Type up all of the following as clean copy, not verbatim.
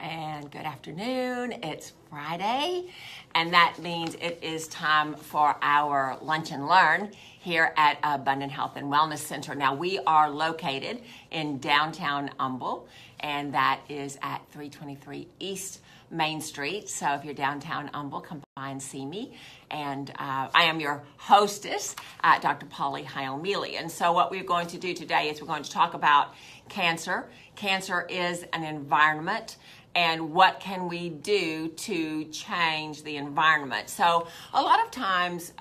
and good afternoon. It's Friday, and that means it is time for our Lunch and Learn here at Abundant Health and Wellness Center. Now, we are located in downtown Humble, and that is at 323 East Main Street. So if you're downtown Humble, come by and see me. And I am your hostess, Dr. Heil-Mealey. And so what we're going to do today is we're going to talk about cancer. Cancer is an environment, and what can we do to change the environment? So a lot of times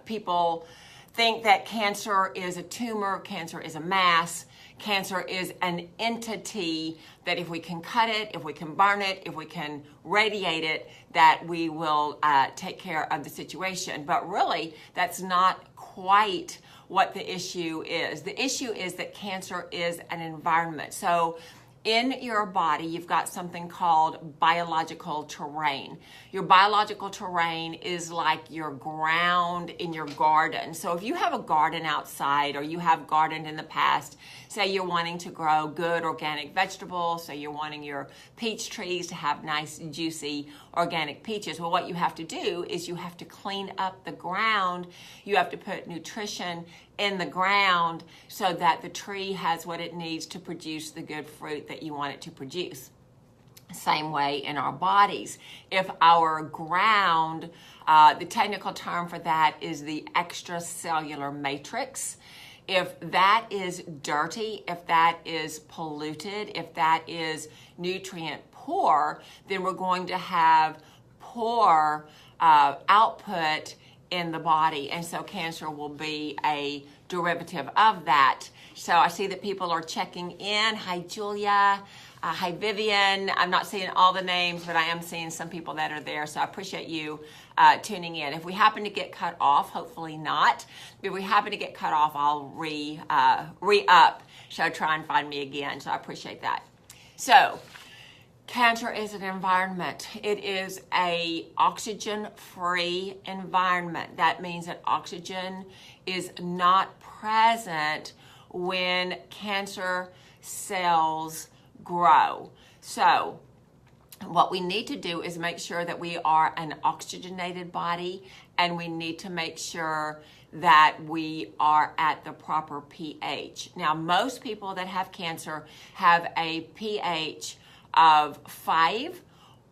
people think that cancer is a tumor, cancer is a mass, cancer is an entity that if we can cut it, if we can burn it, if we can radiate it, that we will take care of the situation. But really, that's not quite what the issue is. The issue is that cancer is an environment. So in your body, you've got something called biological terrain. Your biological terrain is like your ground in your garden. So if you have a garden outside, or you have gardened in the past, say you're wanting to grow good organic vegetables, so you're wanting your peach trees to have nice, juicy, organic peaches. Well, what you have to do is you have to clean up the ground. You have to put nutrition in the ground so that the tree has what it needs to produce the good fruit that you want it to produce. Same way in our bodies. If our ground, the technical term for that is the extracellular matrix. If that is dirty, if that is polluted, if that is nutrient poor, then we're going to have poor output in the body, and so cancer will be a derivative of that. So I see that people are checking in. Hi, Julia. Hi, Vivian. I'm not seeing all the names, but I am seeing some people that are there, so I appreciate you tuning in. If we happen to get cut off, hopefully not, but if we happen to get cut off, I'll re-up, so try and find me again, so I appreciate that. So, cancer is an environment. It is a oxygen-free environment. That means that oxygen is not present when cancer cells grow. So what we need to do is make sure that we are an oxygenated body, and we need to make sure that we are at the proper pH. Now, most people that have cancer have a pH of 5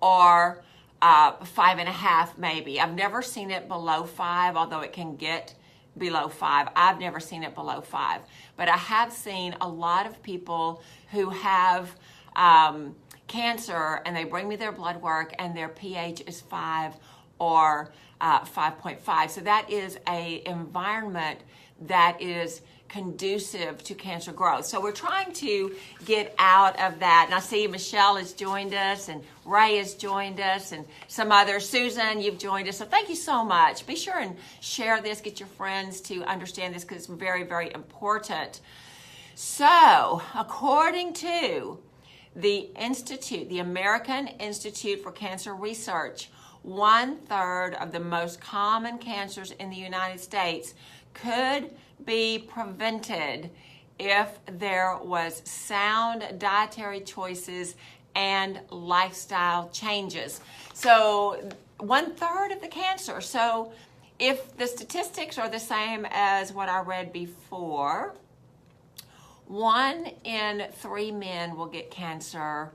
or 5.5 maybe. I've never seen it below 5, although it can get below 5. I've never seen it below 5. But I have seen a lot of people who have cancer, and they bring me their blood work, and their pH is 5 or 5.5. So that is an environment that is conducive to cancer growth. So we're trying to get out of that. And I see Michelle has joined us, and Ray has joined us, and some others. Susan, you've joined us. So thank you so much. Be sure and share this. Get your friends to understand this, because it's very, very important. So according to the Institute, the American Institute for Cancer Research, 1/3 of the most common cancers in the United States could be prevented if there was sound dietary choices and lifestyle changes. So 1/3 of the cancer. So if the statistics are the same as what I read before, 1 in 3 men will get cancer,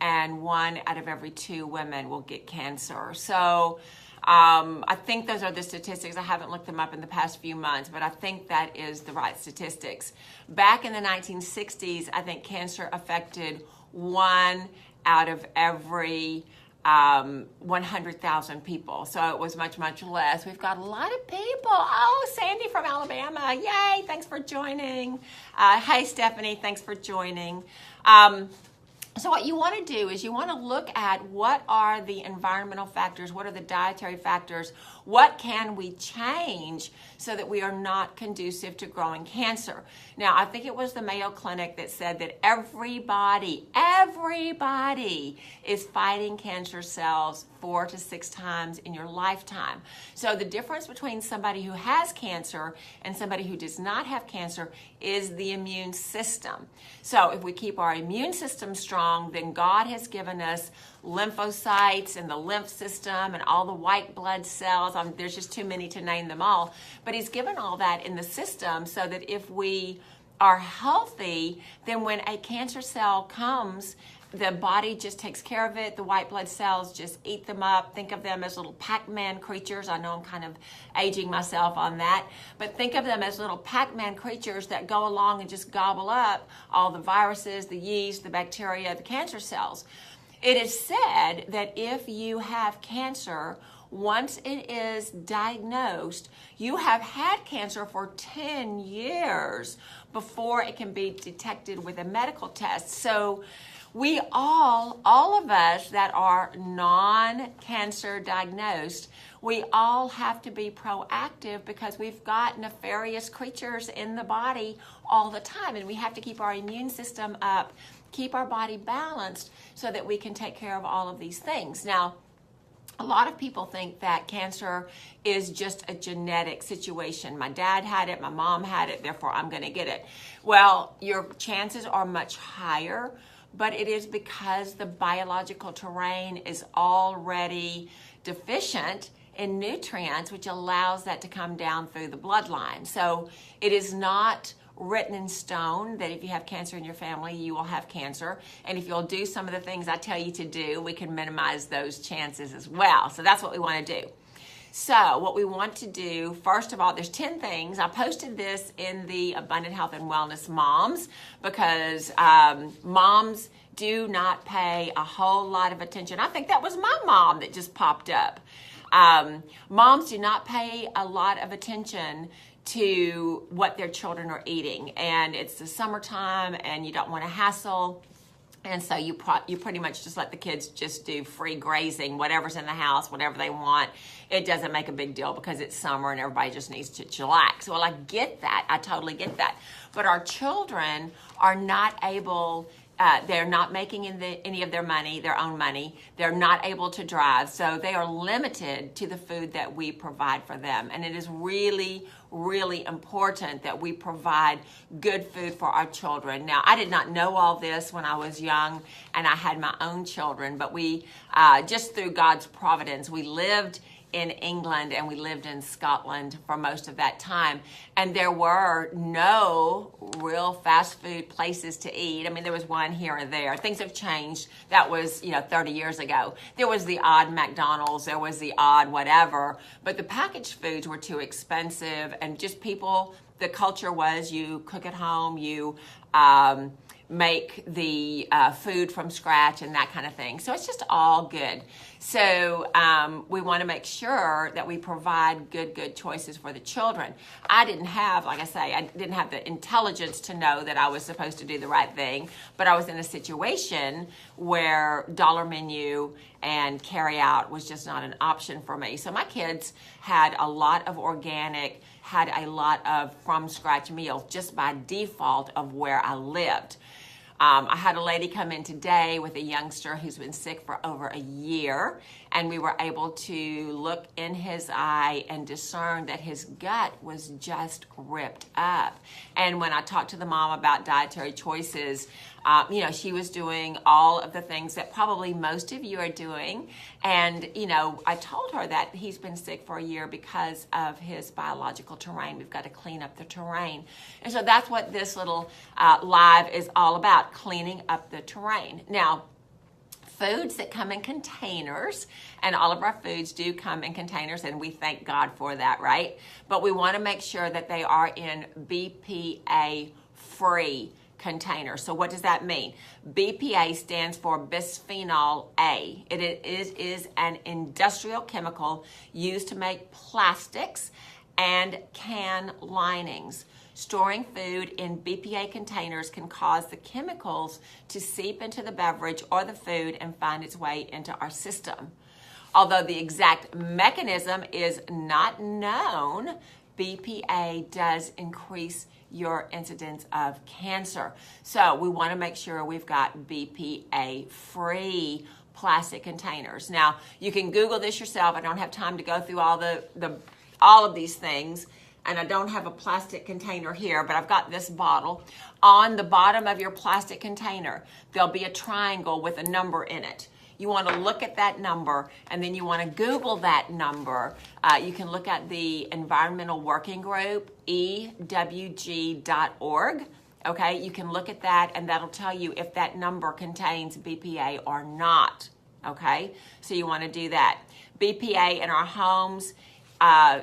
and 1 out of every 2 women will get cancer. So I think those are the statistics. I haven't looked them up in the past few months, but I think that is the right statistics. Back in the 1960s, I think cancer affected 1 out of every 100,000 people. So it was much, much less. We've got a lot of people. Oh, Sandy from Alabama. Yay, thanks for joining. Hey, Stephanie, thanks for joining. So what you want to do is you want to look at what are the environmental factors, what are the dietary factors, what can we change so that we are not conducive to growing cancer. Now, I think it was the Mayo Clinic that said that everybody is fighting cancer cells 4 to 6 times in your lifetime. So the difference between somebody who has cancer and somebody who does not have cancer is the immune system. So if we keep our immune system strong, strong, then God has given us lymphocytes and the lymph system and all the white blood cells. There's just too many to name them all. But he's given all that in the system so that if we are healthy, then when a cancer cell comes, the body just takes care of it. The white blood cells just eat them up. Think of them as little Pac-Man creatures. I know I'm kind of aging myself on that, but think of them as little Pac-Man creatures that go along and just gobble up all the viruses, the yeast, the bacteria, the cancer cells. It is said that if you have cancer, once it is diagnosed, you have had cancer for 10 years before it can be detected with a medical test. So we all of us that are non-cancer diagnosed, we all have to be proactive because we've got nefarious creatures in the body all the time, and we have to keep our immune system up, keep our body balanced so that we can take care of all of these things. Now, a lot of people think that cancer is just a genetic situation. My dad had it, my mom had it, therefore I'm going to get it. Well, your chances are much higher, but it is because the biological terrain is already deficient in nutrients, which allows that to come down through the bloodline. So it is not written in stone that if you have cancer in your family, you will have cancer. And if you'll do some of the things I tell you to do, we can minimize those chances as well. So that's what we want to do. So what we want to do, first of all, there's 10 things. I posted this in the Abundant Health and Wellness Moms because moms do not pay a whole lot of attention. I think that was my mom that just popped up. Moms do not pay a lot of attention to what their children are eating. And it's the summertime and you don't want to hassle. And so you pretty much just let the kids just do free grazing, whatever's in the house, whatever they want. It doesn't make a big deal because it's summer and everybody just needs to chillax. Well, I get that. I totally get that. But our children are not able, they're not making any of their money, their own money. They're not able to drive. So they are limited to the food that we provide for them. And it is really, really important that we provide good food for our children. Now, I did not know all this when I was young and I had my own children, but we, just through God's providence, we lived in England and we lived in Scotland for most of that time. And there were no real fast food places to eat. I mean, there was one here and there. Things have changed. That was, 30 years ago. There was the odd McDonald's, there was the odd whatever, but the packaged foods were too expensive and just people, the culture was you cook at home, you make the food from scratch and that kind of thing. So it's just all good. So we want to make sure that we provide good choices for the children. I didn't have, like I say, I didn't have the intelligence to know that I was supposed to do the right thing, but I was in a situation where dollar menu and carry out was just not an option for me. So my kids had a lot of organic, had a lot of from scratch meals just by default of where I lived. I had a lady come in today with a youngster who's been sick for over a year, and we were able to look in his eye and discern that his gut was just ripped up. And when I talked to the mom about dietary choices, she was doing all of the things that probably most of you are doing. And, I told her that he's been sick for a year because of his biological terrain. We've got to clean up the terrain. And so that's what this little live is all about, cleaning up the terrain. Now, foods that come in containers, and all of our foods do come in containers, and we thank God for that, right? But we want to make sure that they are in BPA-free containers. So what does that mean? BPA stands for bisphenol A. It is an industrial chemical used to make plastics and can linings. Storing food in BPA containers can cause the chemicals to seep into the beverage or the food and find its way into our system. Although the exact mechanism is not known, BPA does increase your incidence of cancer. So we want to make sure we've got BPA-free plastic containers. Now, you can Google this yourself. I don't have time to go through all of these things. and I don't have a plastic container here, but I've got this bottle. On the bottom of your plastic container, there'll be a triangle with a number in it. You want to look at that number, and then you want to Google that number. You can look at the Environmental Working Group, ewg.org. Okay, you can look at that, and that'll tell you if that number contains BPA or not. Okay, so you want to do that. BPA in our homes,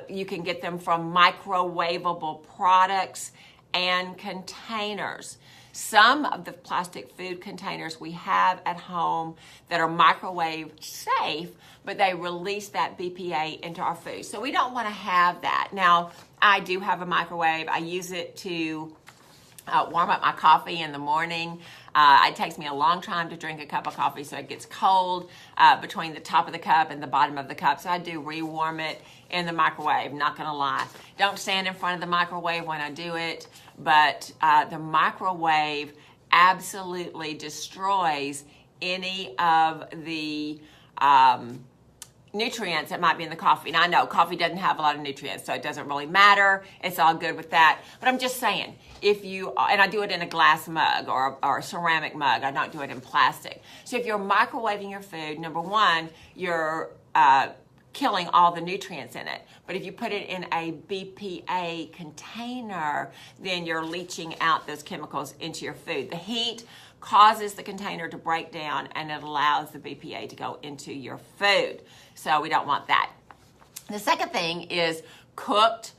you can get them from microwavable products and containers. Some of the plastic food containers we have at home that are microwave safe, but they release that BPA into our food. So we don't want to have that. Now, I do have a microwave. I use it to warm up my coffee in the morning. It takes me a long time to drink a cup of coffee, so it gets cold between the top of the cup and the bottom of the cup. So I do rewarm it in the microwave, not gonna lie. Don't stand in front of the microwave when I do it, but the microwave absolutely destroys any of the nutrients that might be in the coffee. Now I know coffee doesn't have a lot of nutrients, so it doesn't really matter. It's all good with that. But I'm just saying, if you, and I do it in a glass mug or a ceramic mug, I don't do it in plastic. So if you're microwaving your food, number one, you're killing all the nutrients in it. But if you put it in a BPA container, then you're leaching out those chemicals into your food. The heat causes the container to break down, and it allows the BPA to go into your food. So we don't want that. The second thing is cooked,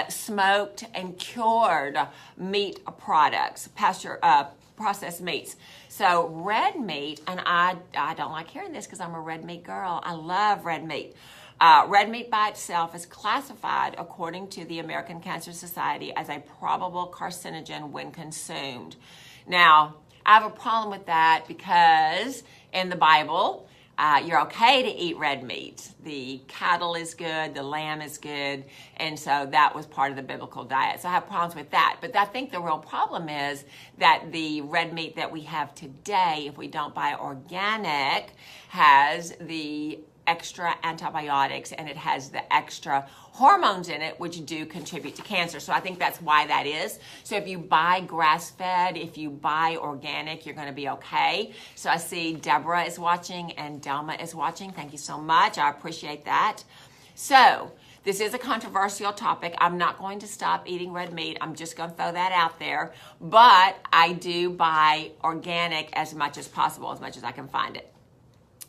smoked, and cured meat products, processed meats. So red meat, and I don't like hearing this because I'm a red meat girl. I love red meat. Red meat by itself is classified according to the American Cancer Society as a probable carcinogen when consumed. Now, I have a problem with that because in the Bible, you're okay to eat red meat. The cattle is good, the lamb is good, and so that was part of the biblical diet. So I have problems with that. But I think the real problem is that the red meat that we have today, if we don't buy organic, has the extra antibiotics and it has the extra hormones in it, which do contribute to cancer. So I think that's why that is. So if you buy grass-fed, if you buy organic, you're going to be okay. So I see Deborah is watching and Delma is watching. Thank you so much. I appreciate that. So this is a controversial topic. I'm not going to stop eating red meat. I'm just going to throw that out there. But I do buy organic as much as possible, as much as I can find it.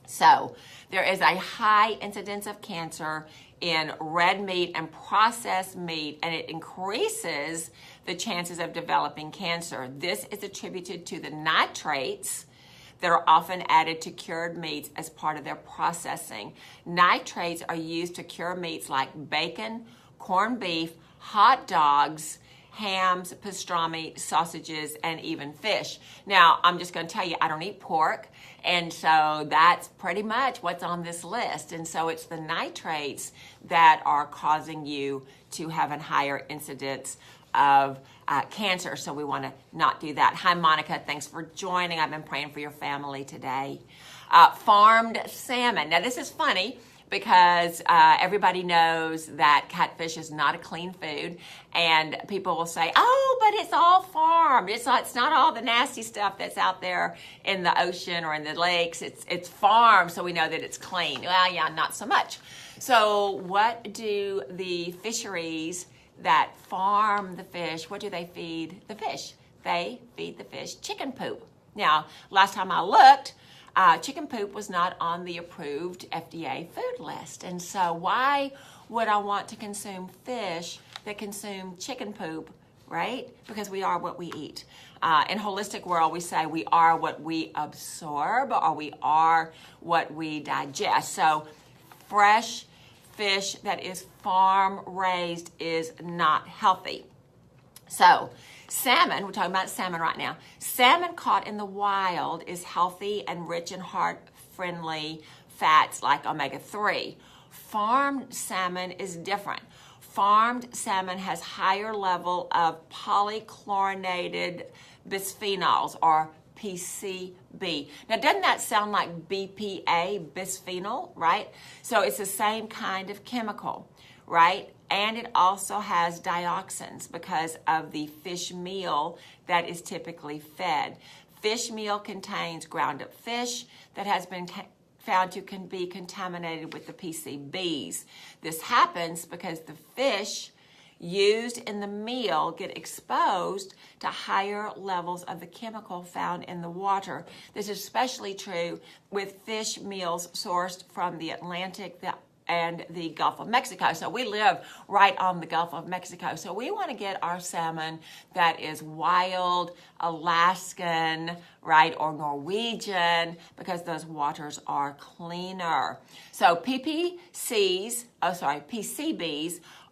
So there is a high incidence of cancer in red meat and processed meat, and it increases the chances of developing cancer. This is attributed to the nitrates that are often added to cured meats as part of their processing. Nitrates are used to cure meats like bacon, corned beef, hot dogs, hams, pastrami, sausages, and even fish. Now, I'm just going to tell you, I don't eat pork, and so that's pretty much what's on this list. And so it's the nitrates that are causing you to have a higher incidence of cancer, so we want to not do that. Hi, Monica. Thanks for joining. I've been praying for your family today. Farmed salmon. Now, this is funny because everybody knows that catfish is not a clean food, and people will say, oh, but it's all farmed. It's not all the nasty stuff that's out there in the ocean or in the lakes. It's farmed, so we know that it's clean. Well, yeah, not so much. So what do the fisheries that farm the fish, what do they feed the fish? They feed the fish chicken poop. Now, last time I looked, chicken poop was not on the approved FDA food list. And so why would I want to consume fish that consume chicken poop, right? Because we are what we eat. In holistic world, we say we are what we absorb, or we are what we digest. So fresh fish that is farm raised is not healthy. So salmon, we're talking about salmon right now. Salmon caught in the wild is healthy and rich in heart-friendly fats like omega-3. Farmed salmon is different. Farmed salmon has higher level of polychlorinated bisphenols, or PCB. Now, doesn't that sound like BPA, bisphenol, right? So it's the same kind of chemical. right? And it also has dioxins because of the fish meal that is typically fed. Fish meal contains ground up fish that has been found to can be contaminated with the PCBs. This happens because the fish used in the meal get exposed to higher levels of the chemical found in the water. This is especially true with fish meals sourced from the Atlantic, and the Gulf of Mexico. So we live right on the Gulf of Mexico. So we want to get our salmon that is wild, Alaskan, right, or Norwegian, because those waters are cleaner. So PCBs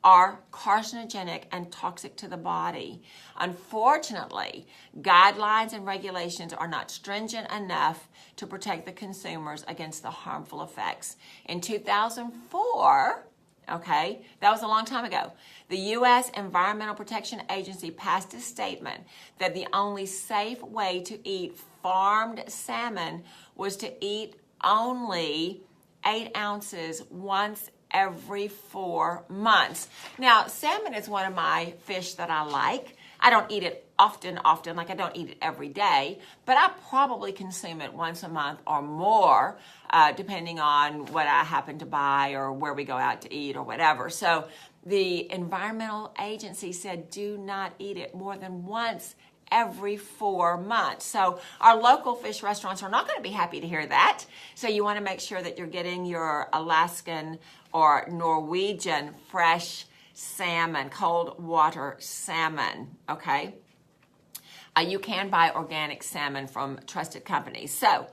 are carcinogenic and toxic to the body. Unfortunately, guidelines and regulations are not stringent enough to protect the consumers against the harmful effects. In 2004, okay, that was a long time ago, the U.S. Environmental Protection Agency passed a statement that the only safe way to eat farmed salmon was to eat only 8 ounces once every 4 months. Now, salmon is one of my fish that I like. I don't eat it often, like I don't eat it every day, but I probably consume it once a month or more, depending on what I happen to buy or where we go out to eat or whatever. So the environmental agency said do not eat it more than once every 4 months. So our local fish restaurants are not going to be happy to hear that. So you want to make sure that you're getting your Alaskan or Norwegian fresh salmon, cold water salmon, okay? You can buy organic salmon from trusted companies. So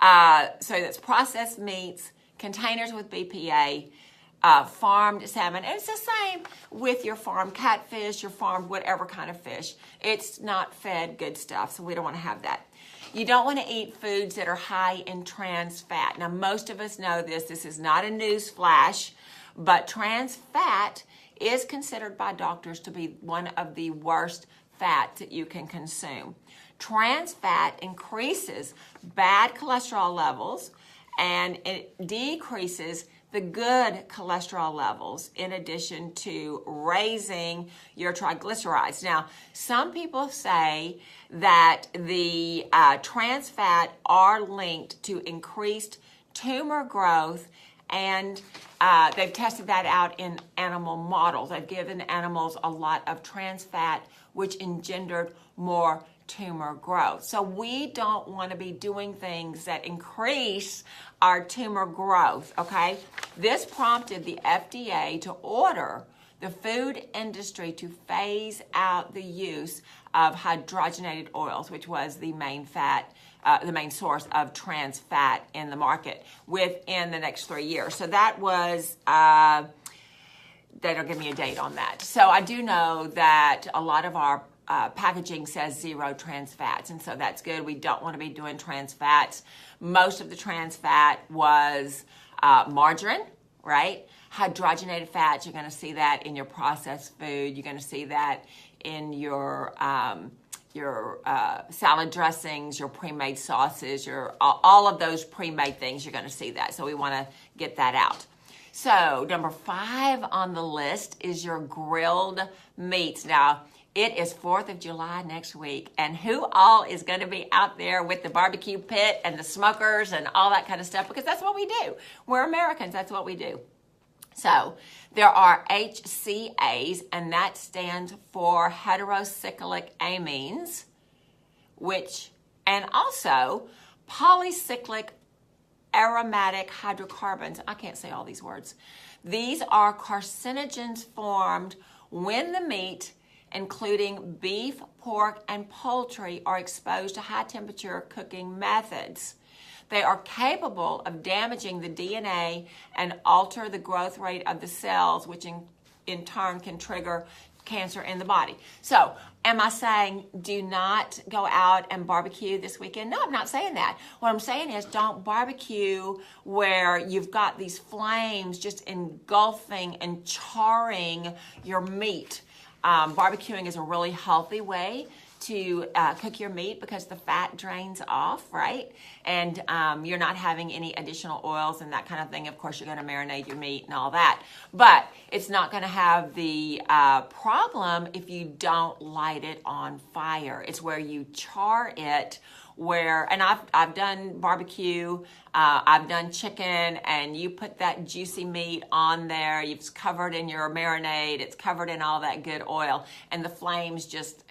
that's processed meats, containers with BPA, farmed salmon. And it's the same with your farmed catfish, your farmed whatever kind of fish. It's not fed good stuff, so we don't want to have that. You don't want to eat foods that are high in trans fat. Now, most of us know this. This is not a news flash, but trans fat is considered by doctors to be one of the worst fats that you can consume. Trans fat increases bad cholesterol levels and it decreases the good cholesterol levels in addition to raising your triglycerides. Now, some people say that the trans fat are linked to increased tumor growth, and they've tested that out in animal models. They've given animals a lot of trans fat, which engendered more tumor growth. So we don't want to be doing things that increase our tumor growth, okay? This prompted the FDA to order the food industry to phase out the use of hydrogenated oils, which was the main fat, the main source of trans fat in the market within the next 3 years. So that was, they don't give me a date on that. So I do know that a lot of our packaging says 0 trans fats, and so that's good. We don't want to be doing trans fats. Most of the trans fat was margarine, right? Hydrogenated fats, you're going to see that in your processed food. You're going to see that in your salad dressings, your pre-made sauces, all of those pre-made things, you're going to see that. So we want to get that out. So number 5 on the list is your grilled meats. Now, it is 4th of July next week, and who all is going to be out there with the barbecue pit and the smokers and all that kind of stuff? Because that's what we do. We're Americans. That's what we do. So there are HCAs, and that stands for heterocyclic amines, and also polycyclic aromatic hydrocarbons. I can't say all these words. These are carcinogens formed when the meat, including beef, pork, and poultry, are exposed to high-temperature cooking methods. They are capable of damaging the DNA and alter the growth rate of the cells, which in turn can trigger cancer in the body. So, am I saying do not go out and barbecue this weekend? No, I'm not saying that. What I'm saying is don't barbecue where you've got these flames just engulfing and charring your meat. Barbecuing is a really healthy way to cook your meat because the fat drains off, right? And you're not having any additional oils and that kind of thing. Of course, you're going to marinate your meat and all that. But it's not going to have the problem if you don't light it on fire. It's where you char it, and I've done barbecue, I've done chicken, and you put that juicy meat on there. It's covered in your marinade. It's covered in all that good oil, and the flames just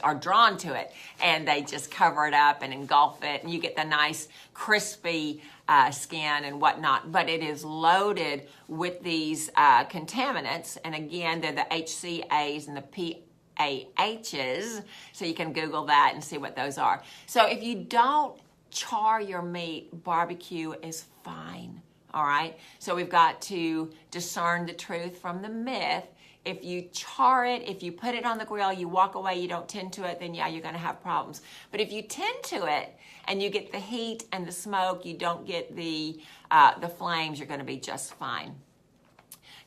are drawn to it, and they just cover it up and engulf it, and you get the nice crispy skin and whatnot. But it is loaded with these contaminants, and again, they're the HCAs and the PAHs, so you can Google that and see what those are. So if you don't char your meat, barbecue is fine, all right? So we've got to discern the truth from the myth. If you char it, if you put it on the grill, you walk away, you don't tend to it, then yeah, you're going to have problems. But if you tend to it and you get the heat and the smoke, you don't get the flames, you're going to be just fine.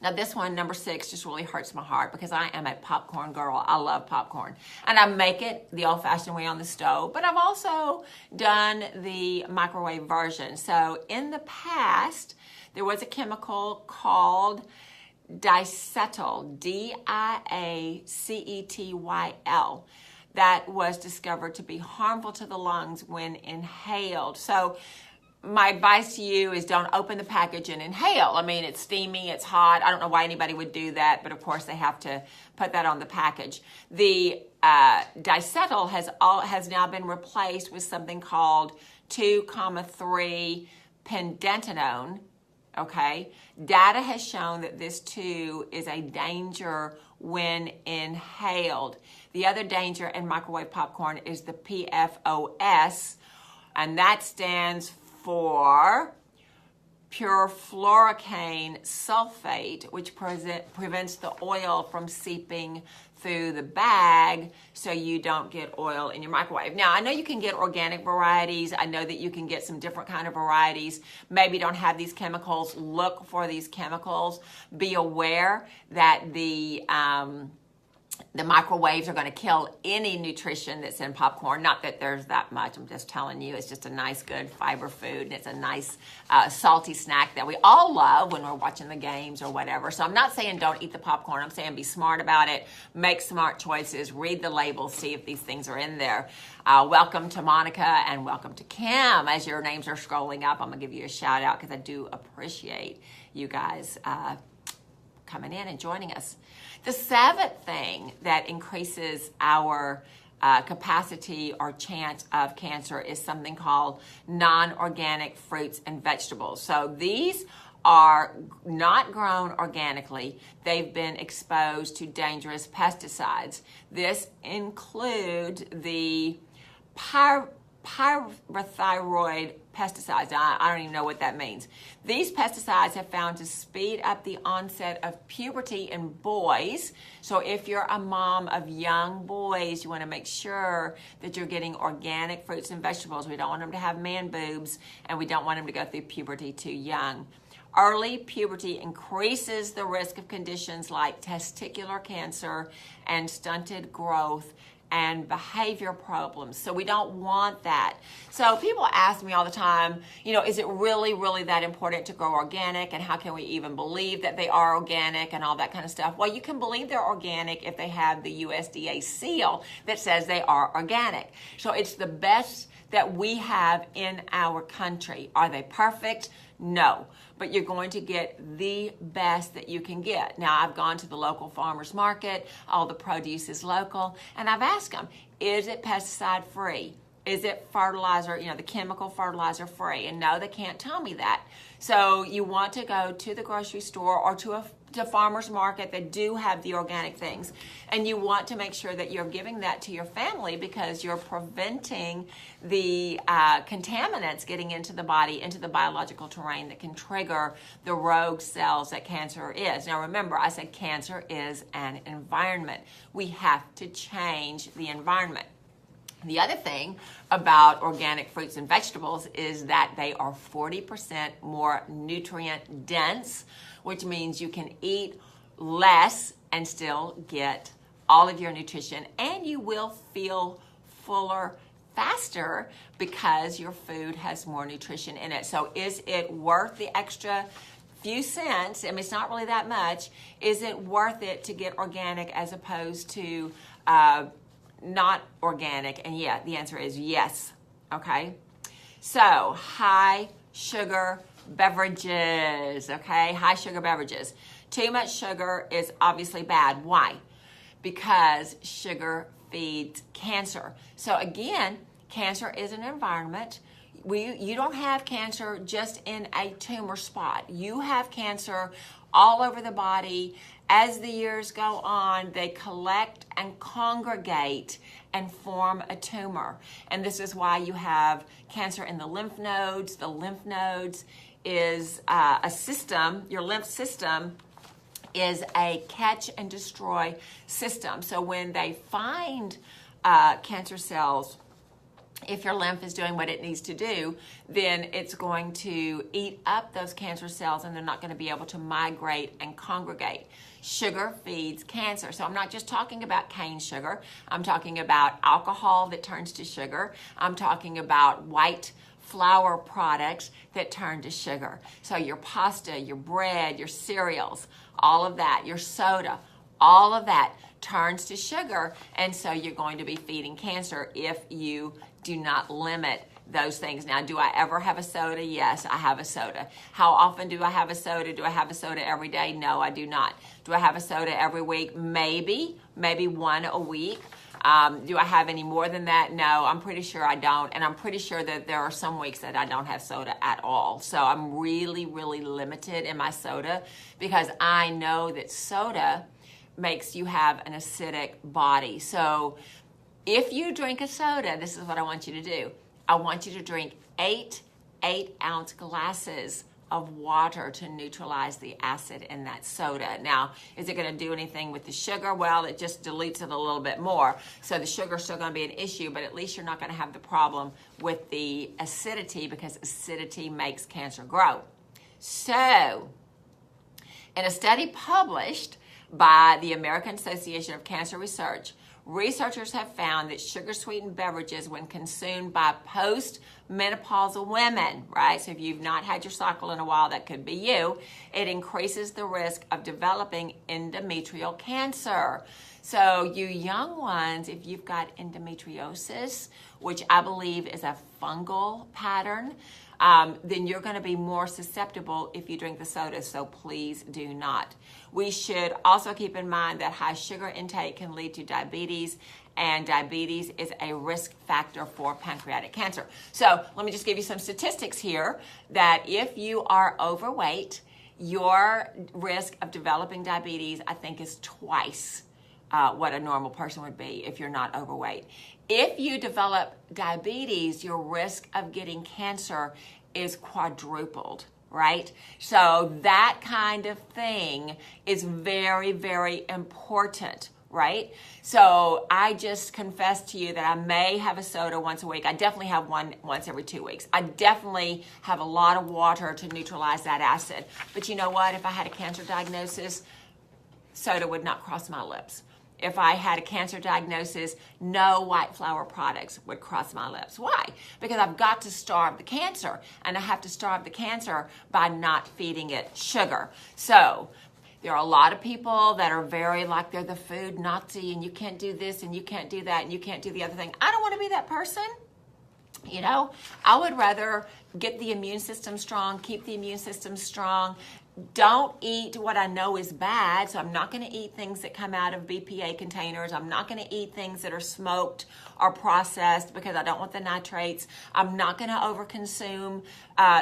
Now this one, number 6, just really hurts my heart because I am a popcorn girl. I love popcorn. And I make it the old-fashioned way on the stove, but I've also done the microwave version. So in the past, there was a chemical called diacetyl, DIACETYL, that was discovered to be harmful to the lungs when inhaled. So my advice to you is don't open the package and inhale. I mean, it's steamy, it's hot. I don't know why anybody would do that, but of course they have to put that on the package. The diacetyl has now been replaced with something called 2,3-pendentenone. Okay, data has shown that this too is a danger when inhaled. The other danger in microwave popcorn is the PFOS, and that stands for perfluoroalkyl sulfate, which prevents the oil from seeping through the bag so you don't get oil in your microwave. Now, I know you can get organic varieties. I know that you can get some different kind of varieties. Maybe don't have these chemicals. Look for these chemicals. Be aware that the microwaves are going to kill any nutrition that's in popcorn. Not that there's that much. I'm just telling you, it's just a nice, good fiber food, and it's a nice salty snack that we all love when we're watching the games or whatever. So I'm not saying don't eat the popcorn. I'm saying be smart about it. Make smart choices. Read the labels. See if these things are in there. Welcome to Monica and welcome to Kim. As your names are scrolling up, I'm going to give you a shout out because I do appreciate you guys coming in and joining us. The 7th thing that increases our capacity or chance of cancer is something called non-organic fruits and vegetables. So these are not grown organically. They've been exposed to dangerous pesticides. This includes the pyrethroid pesticides. I don't even know what that means. These pesticides have found to speed up the onset of puberty in boys. So if you're a mom of young boys, you want to make sure that you're getting organic fruits and vegetables. We don't want them to have man boobs, and we don't want them to go through puberty too young. Early puberty increases the risk of conditions like testicular cancer and stunted growth and behavior problems. So we don't want that. So people ask me all the time, is it really, really that important to grow organic? And how can we even believe that they are organic and all that kind of stuff? Well, you can believe they're organic if they have the USDA seal that says they are organic. So it's the best that we have in our country. Are they perfect? No, but you're going to get the best that you can get. Now, I've gone to the local farmer's market, all the produce is local, and I've asked them, is it pesticide free? Is it fertilizer, the chemical fertilizer free? And no, they can't tell me that. So you want to go to the grocery store or to a farmer's market that do have the organic things. And you want to make sure that you're giving that to your family because you're preventing the contaminants getting into the body, into the biological terrain that can trigger the rogue cells that cancer is. Now remember, I said cancer is an environment. We have to change the environment. The other thing about organic fruits and vegetables is that they are 40% more nutrient dense, which means you can eat less and still get all of your nutrition, and you will feel fuller faster because your food has more nutrition in it. So is it worth the extra few cents? I mean, it's not really that much. Is it worth it to get organic as opposed to not organic? And yeah, the answer is yes. Okay. So high sugar beverages. Okay. High sugar beverages. Too much sugar is obviously bad. Why? Because sugar feeds cancer. So again, cancer is an environment. You don't have cancer just in a tumor spot. You have cancer all over the body. As the years go on, they collect and congregate and form a tumor. And this is why you have cancer in the lymph nodes. The lymph nodes is a system, your lymph system is a catch and destroy system. So when they find cancer cells, if your lymph is doing what it needs to do, then it's going to eat up those cancer cells and they're not going to be able to migrate and congregate. Sugar feeds cancer. So I'm not just talking about cane sugar. I'm talking about alcohol that turns to sugar. I'm talking about white flour products that turn to sugar. So your pasta, your bread, your cereals, all of that, your soda, all of that turns to sugar, and so you're going to be feeding cancer if you do not limit those things. Now, do I ever have a soda? Yes, I have a soda. How often do I have a soda? Do I have a soda every day? No, I do not. Do I have a soda every week? Maybe one a week. Do I have any more than that? No, I'm pretty sure I don't. And I'm pretty sure that there are some weeks that I don't have soda at all. So I'm really, really limited in my soda because I know that soda makes you have an acidic body. So if you drink a soda, this is what I want you to do. I want you to drink 8 8-ounce glasses of water to neutralize the acid in that soda. Now, is it going to do anything with the sugar? Well, it just dilutes it a little bit more. So the sugar is still going to be an issue, but at least you're not going to have the problem with the acidity because acidity makes cancer grow. So, in a study published by the American Association of Cancer Research, researchers have found that sugar-sweetened beverages, when consumed by post-menopausal women, right? So if you've not had your cycle in a while, that could be you. It increases the risk of developing endometrial cancer. So you young ones, if you've got endometriosis, which I believe is a fungal pattern, then you're going to be more susceptible if you drink the soda, so please do not. We should also keep in mind that high sugar intake can lead to diabetes, and diabetes is a risk factor for pancreatic cancer. So let me just give you some statistics here that if you are overweight, your risk of developing diabetes, I think, is twice what a normal person would be if you're not overweight. If you develop diabetes, your risk of getting cancer is quadrupled, right? So that kind of thing is very, very important, right? So I just confessed to you that I may have a soda once a week. I definitely have one once every 2 weeks. I definitely have a lot of water to neutralize that acid. But you know what? If I had a cancer diagnosis, soda would not cross my lips. If I had a cancer diagnosis, no white flour products would cross my lips. Why? Because I've got to starve the cancer, and I have to starve the cancer by not feeding it sugar. So there are a lot of people that are very like they're the food Nazi, and you can't do this, and you can't do that, and you can't do the other thing. I don't want to be that person. You know, I would rather get the immune system strong, keep the immune system strong. Don't eat what I know is bad. So I'm not going to eat things that come out of BPA containers. I'm not going to eat things that are smoked or processed because I don't want the nitrates. I'm not going to overconsume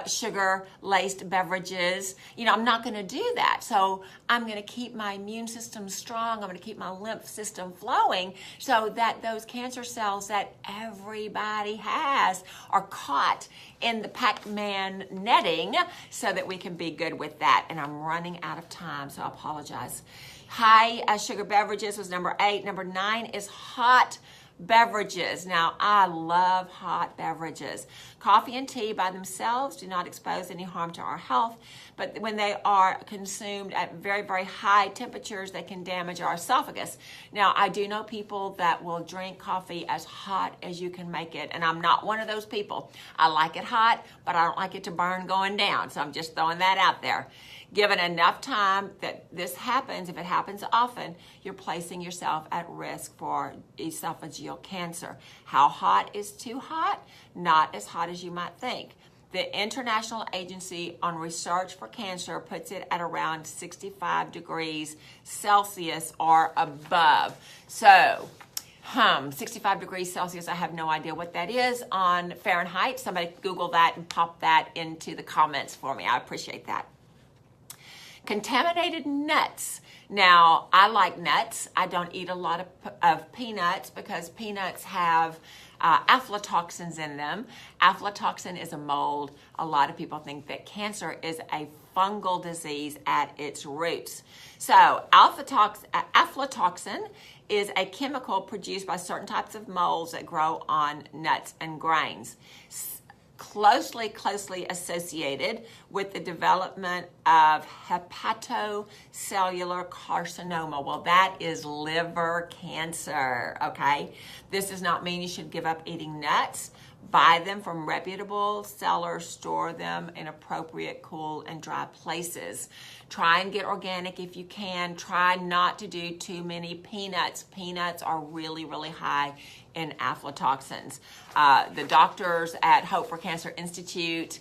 sugar-laced beverages. You know, I'm not going to do that. So I'm going to keep my immune system strong. I'm going to keep my lymph system flowing so that those cancer cells that everybody has are caught in the Pac-Man netting so that we can be good with that. And I'm running out of time, so I apologize. High sugar beverages was number 8. Number 9 is hot Beverages. Now, I love hot beverages. Coffee and tea by themselves do not expose any harm to our health, but when they are consumed at very, very high temperatures, they can damage our esophagus. Now, I do know people that will drink coffee as hot as you can make it, and I'm not one of those people. I like it hot, but I don't like it to burn going down, so I'm just throwing that out there. Given enough time that this happens, if it happens often, you're placing yourself at risk for esophageal cancer. How hot is too hot? Not as hot as you might think. The International Agency on Research for Cancer puts it at around 65 degrees Celsius or above. So, 65 degrees Celsius, I have no idea what that is on Fahrenheit. Somebody Google that and pop that into the comments for me. I appreciate that. Contaminated nuts. Now, I like nuts. I don't eat a lot of peanuts because peanuts have aflatoxins in them. Aflatoxin is a mold. A lot of people think that cancer is a fungal disease at its roots. So, aflatoxin is a chemical produced by certain types of molds that grow on nuts and grains. Closely associated with the development of hepatocellular carcinoma. Well, that is liver cancer, okay? This does not mean you should give up eating nuts. Buy them from reputable sellers, store them in appropriate cool and dry places. Try and get organic if you can. Try not to do too many peanuts. Peanuts are really, really high in aflatoxins. The doctors at Hope for Cancer Institute,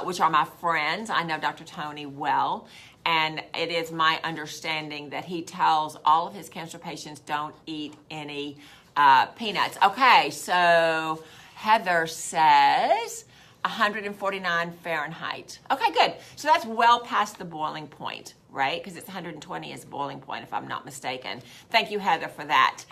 which are my friends, I know Dr. Tony well, and it is my understanding that he tells all of his cancer patients don't eat any peanuts. Okay, so Heather says 149 Fahrenheit. Okay, good. So that's well past the boiling point, right? Because it's 120 is boiling point, if I'm not mistaken. Thank you, Heather, for that.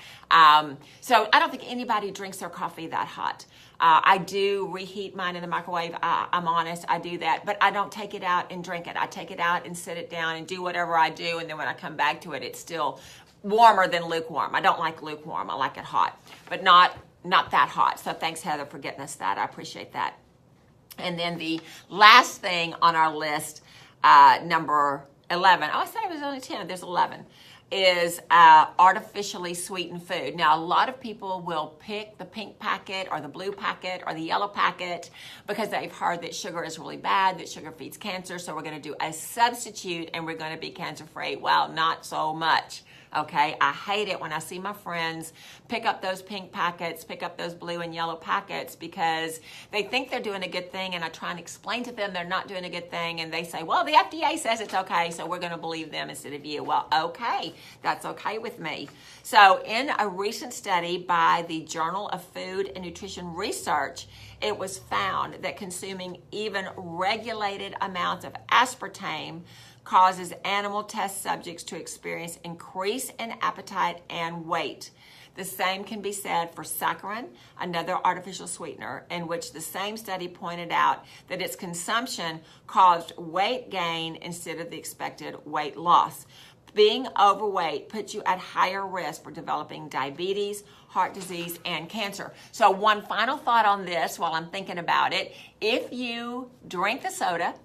So I don't think anybody drinks their coffee that hot. I do reheat mine in the microwave. I'm honest, I do that. But I don't take it out and drink it. I take it out and sit it down and do whatever I do. And then when I come back to it, it's still warmer than lukewarm. I don't like lukewarm. I like it hot, but not that hot. So thanks, Heather, for getting us that. I appreciate that. And then the last thing on our list, number 11. Oh, I said it was only 10. There's 11. Is artificially sweetened food. Now, a lot of people will pick the pink packet or the blue packet or the yellow packet because they've heard that sugar is really bad, that sugar feeds cancer, so we're going to do a substitute and we're going to be cancer-free. Well, not so much. Okay, I hate it when I see my friends pick up those pink packets, pick up those blue and yellow packets because they think they're doing a good thing, and I try and explain to them they're not doing a good thing, and they say, well, the FDA says it's okay, so we're going to believe them instead of you. Well, okay, that's okay with me. So in a recent study by the Journal of Food and Nutrition Research, it was found that consuming even regulated amounts of aspartame causes animal test subjects to experience increase in appetite and weight. The same can be said for saccharin, another artificial sweetener, in which the same study pointed out that its consumption caused weight gain instead of the expected weight loss. Being overweight puts you at higher risk for developing diabetes, heart disease, and cancer. So one final thought on this while I'm thinking about it. If you drink the soda,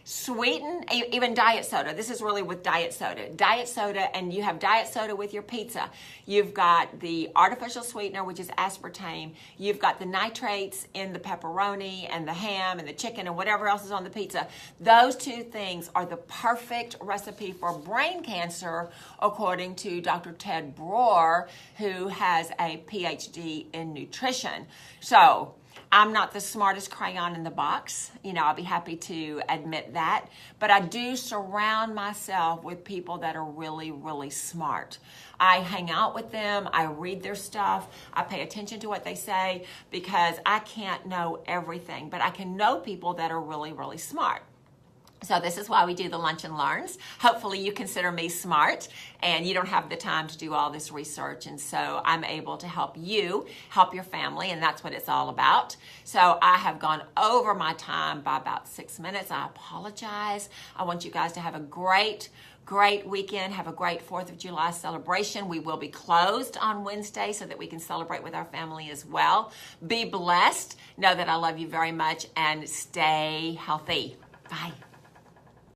sweeten, even diet soda. This is really with diet soda. Diet soda, and you have diet soda with your pizza. You've got the artificial sweetener, which is aspartame. You've got the nitrates in the pepperoni and the ham and the chicken and whatever else is on the pizza. Those two things are the perfect recipe for brain cancer, according to Dr. Ted Broer, who has a PhD in nutrition. So, I'm not the smartest crayon in the box. I'll be happy to admit that. But I do surround myself with people that are really, really smart. I hang out with them. I read their stuff. I pay attention to what they say because I can't know everything. But I can know people that are really, really smart. So this is why we do the Lunch and Learns. Hopefully you consider me smart and you don't have the time to do all this research. And so I'm able to help you help your family, and that's what it's all about. So I have gone over my time by about 6 minutes. I apologize. I want you guys to have a great weekend. Have a great 4th of July celebration. We will be closed on Wednesday so that we can celebrate with our family as well. Be blessed. Know that I love you very much and stay healthy. Bye.